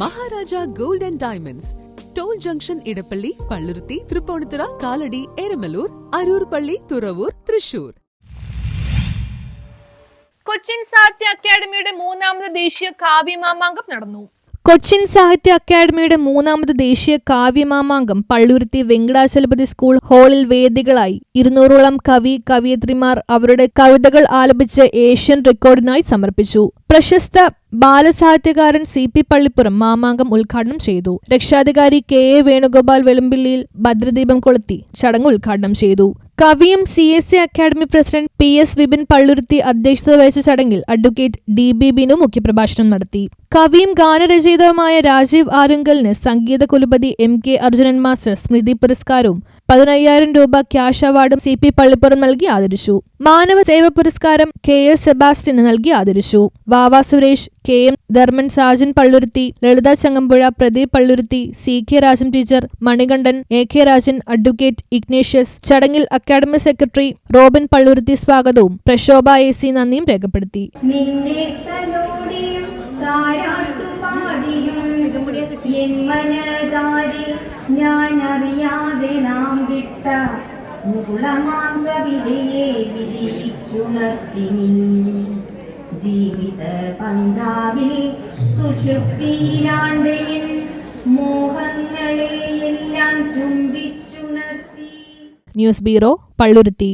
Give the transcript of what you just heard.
Maharaja gold and diamonds, toll junction, Edappally, Palluruthy, Tripunithura, Kalady, Eramalloor, Aroor പള്ളി, തുറവൂർ, തൃശൂർ. കൊച്ചിൻ സാഹിത്യ അക്കാദമിയുടെ മൂന്നാമത് ദേശീയ കാവ്യമാമാങ്കം നടന്നു. കൊച്ചിൻ സാഹിത്യ അക്കാദമിയുടെ മൂന്നാമത് ദേശീയ കാവ്യമാമാങ്കം പള്ളുരുത്തി വെങ്കടാചലപതി സ്കൂൾ ഹാളിൽ വേദികളായി. 200ഓളം കവിയത്രിമാർ അവരുടെ കവിതകൾ ആലപിച്ച് ഏഷ്യൻ റെക്കോർഡിനായി സമർപ്പിച്ചു. പ്രശസ്ത ബാലസാഹിത്യകാരൻ CP പള്ളിപ്പുറം മാമാങ്കം ഉദ്ഘാടനം ചെയ്തു. രക്ഷാധികാരി KA വേണുഗോപാൽ വെളുമ്പിള്ളിയിൽ ഭദ്രദീപം കൊളുത്തി ചടങ്ങ് ഉദ്ഘാടനം ചെയ്തു. കവിയും CSA academy president PS Vipin Palluruthy അധ്യക്ഷത വഹിച്ച ചടങ്ങിൽ അഡ്വക്കേറ്റ് DB ബിനു മുഖ്യപ്രഭാഷണം നടത്തി. കവിയും ഗാനരചയിതാവുമായ രാജീവ് ആലുങ്കലിന് സംഗീത കുലപതി MK അർജുനൻ മാസ്റ്റർ സ്മൃതി പുരസ്കാരവും 15,000 രൂപ ക്യാഷ് അവാർഡും CP പള്ളിപ്പുറം നൽകി ആദരിച്ചു. മാനവ സേവ പുരസ്കാരം KS സെബാസ്റ്റ്യന് നൽകി ആദരിച്ചു. Vava Suresh, KM Dharman, Sajan Palluruthy, Lalitha Changampuzha, Pradeep Palluruthy, CK Rajan teacher, Manikandan, AK Rajan, advocate Ignatius. ചടങ്ങിൽ അക്കാദമി സെക്രട്ടറി റോബിൻ പള്ളുരുത്തി സ്വാഗതവും പ്രശോഭ AC നന്ദിയും രേഖപ്പെടുത്തി. ഞാൻ അറിയാതെ നാം വിട്ട മുകുളമാങ്കവിടയെ വിരിച്ചുണർത്തിനി ജീവിത പന്താവിൽ സുഷുപ്തിയിലാണ്ടയൻ മോഹങ്ങളെയെല്ലാം ചുംബിച്ചുണർത്തി. News bureau, Palluruthy.